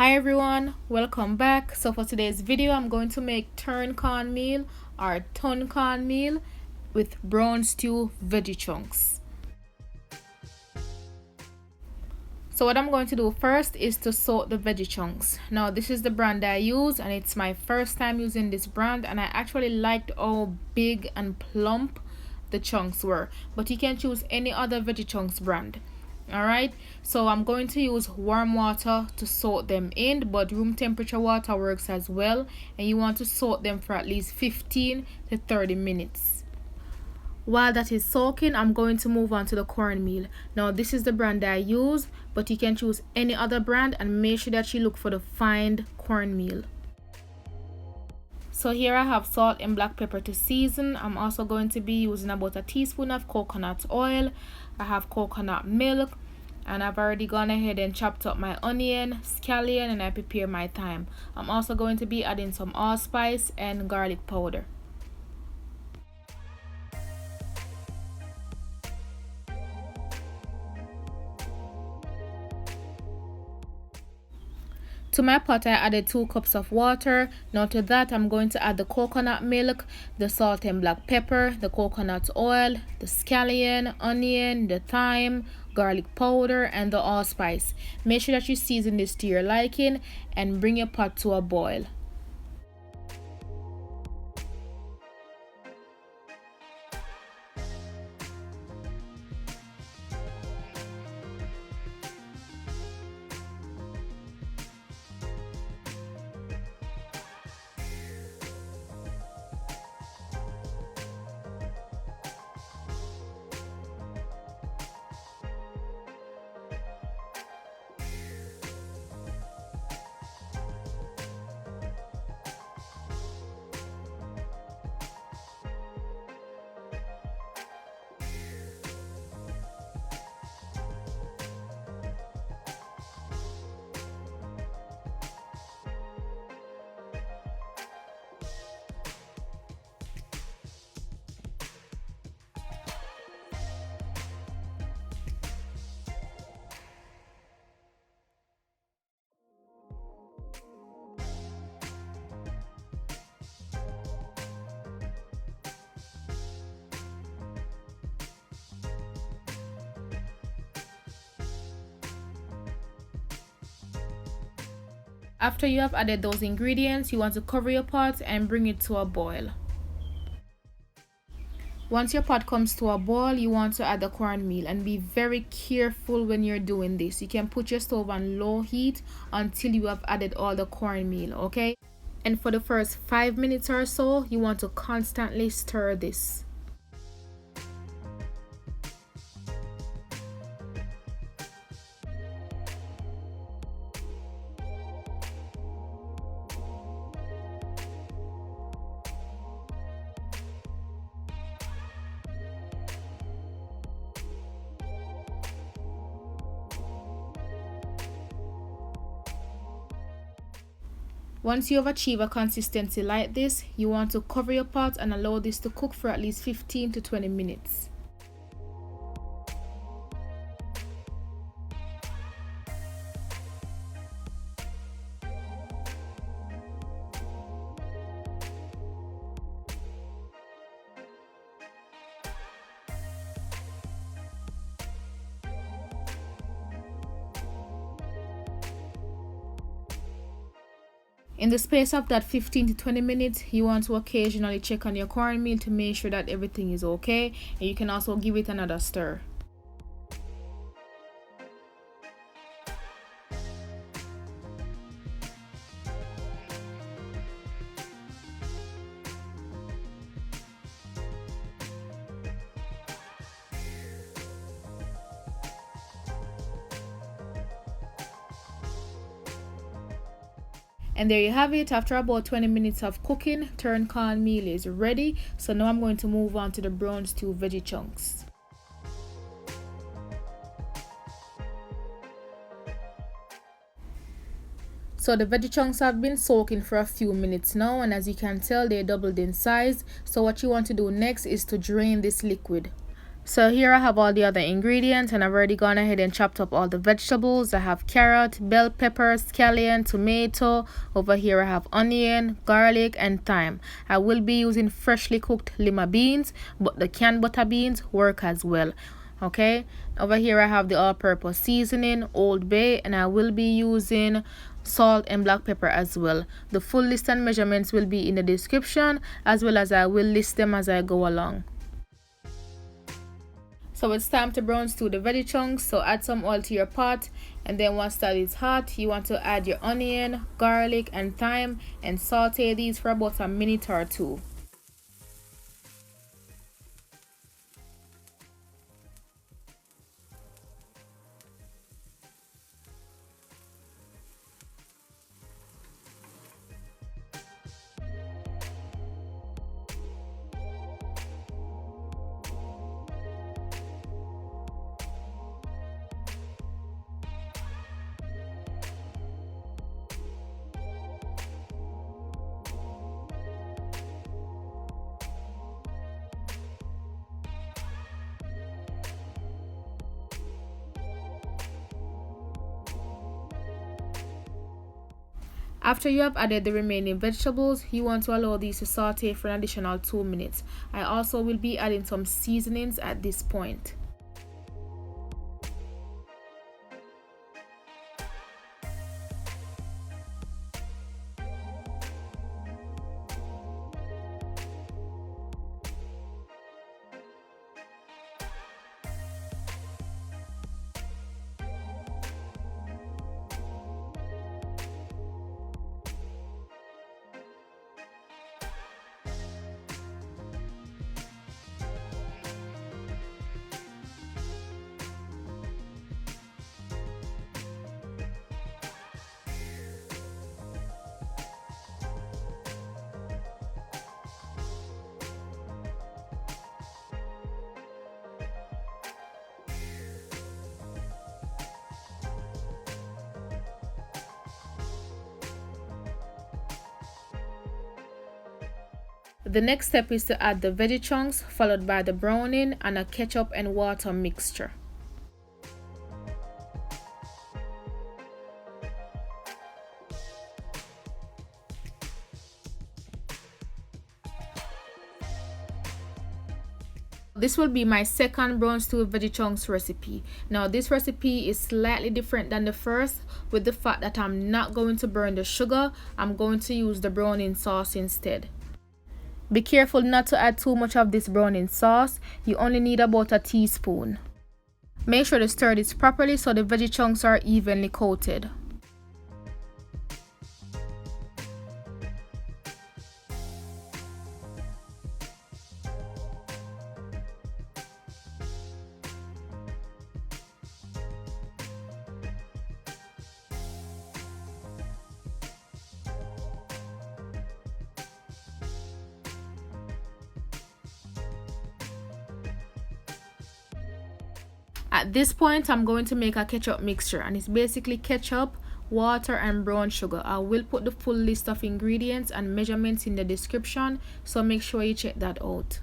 Hi everyone, welcome back. So for today's video I'm going to make cornmeal or ton cornmeal with brown stew veggie chunks. So what I'm going to do first is to soak the veggie chunks. Now this is the brand I use and it's my first time using this brand, and I actually liked how big and plump the chunks were, but you can choose any other veggie chunks brand. Alright, so I'm going to use warm water to soak them in, but room temperature water works as well, and you want to soak them for at least 15 to 30 minutes. While that is soaking, I'm going to move on to the cornmeal. Now this is the brand I use, but you can choose any other brand, and make sure that you look for the fine cornmeal. So here I have salt and black pepper to season. I'm also going to be using about a teaspoon of coconut oil. I have coconut milk, and I've already gone ahead and chopped up my onion, scallion, and I prepare my thyme. I'm also going to be adding some allspice and garlic powder. To my pot I added 2 cups of water. Now to that I'm going to add the coconut milk, the salt and black pepper, the coconut oil, the scallion, onion, the thyme, garlic powder, and the allspice. Make sure that you season this to your liking and bring your pot to a boil. After you have added those ingredients, you want to cover your pot and bring it to a boil. Once your pot comes to a boil, you want to add the cornmeal, and be very careful when you're doing this. You can put your stove on low heat until you have added all the cornmeal, okay? And for the first 5 minutes or so, you want to constantly stir this. Once you have achieved a consistency like this, you want to cover your pot and allow this to cook for at least 15 to 20 minutes. In the space of that 15 to 20 minutes, you want to occasionally check on your cornmeal to make sure that everything is okay, and you can also give it another stir. And there you have it. After about 20 minutes of cooking, cornmeal is ready. So now I'm going to move on to the brown stew veggie chunks. So the veggie chunks have been soaking for a few minutes now, and as you can tell, they doubled in size. So what you want to do next is to drain this liquid. So here I have all the other ingredients, and I've already gone ahead and chopped up all the vegetables. I have carrot, bell pepper, scallion, tomato. Over here I have onion, garlic, and thyme. I will be using freshly cooked Lima beans, but the canned butter beans work as well. Okay, over here I have the all-purpose seasoning, Old Bay, and I will be using salt and black pepper as well. The full list and measurements will be in the description, as well as I will list them as I go along. So it's time to brown stew the veggie chunks. So add some oil to your pot, and then once that is hot, you want to add your onion, garlic, and thyme and saute these for about a minute or two. After you have added the remaining vegetables, you want to allow these to saute for an additional 2 minutes. I also will be adding some seasonings at this point. The next step is to add the veggie chunks, followed by the browning and a ketchup and water mixture. This will be my second brown stew veggie chunks recipe. Now this recipe is slightly different than the first, with the fact that I'm not going to burn the sugar. I'm going to use the browning sauce instead. Be careful not to add too much of this browning sauce. You only need about a teaspoon. Make sure to stir this properly so the veggie chunks are evenly coated. At this point, I'm going to make a ketchup mixture, and it's basically ketchup, water, and brown sugar. I will put the full list of ingredients and measurements in the description, so make sure you check that out.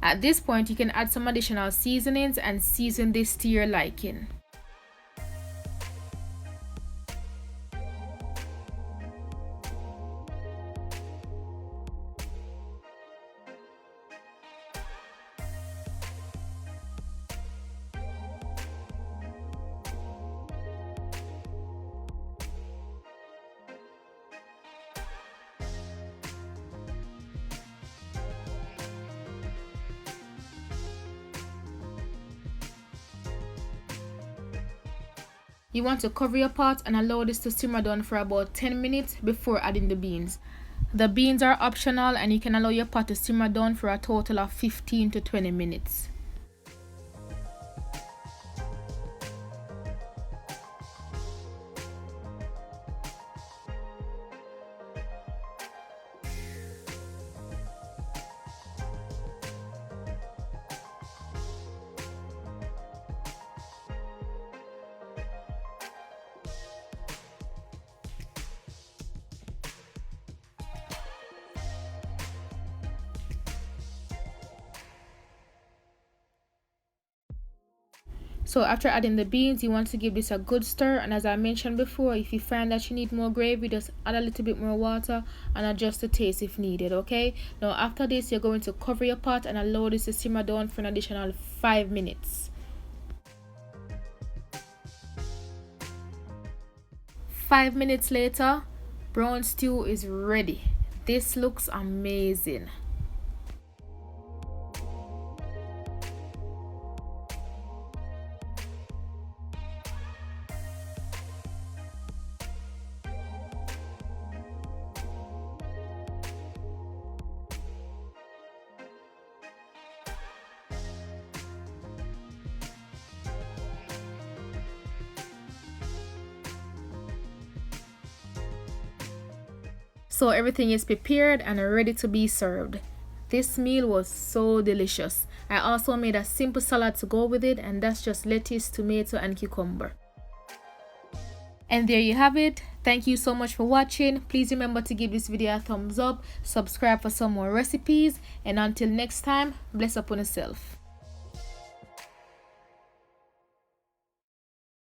At this point, you can add some additional seasonings and season this to your liking. You want to cover your pot and allow this to simmer down for about 10 minutes before adding the beans. The beans are optional, and you can allow your pot to simmer down for a total of 15 to 20 minutes. So after adding the beans, you want to give this a good stir, and as I mentioned before, if you find that you need more gravy, just add a little bit more water and adjust the taste if needed. Okay, now after this, you're going to cover your pot and allow this to simmer down for an additional 5 minutes. 5 minutes later, brown stew is ready. This looks amazing. So everything is prepared and ready to be served. This meal was so delicious. I also made a simple salad to go with it, and that's just lettuce, tomato, and cucumber. And there you have it. Thank you so much for watching. Please remember to give this video a thumbs up, subscribe for some more recipes, and until next time, bless upon yourself.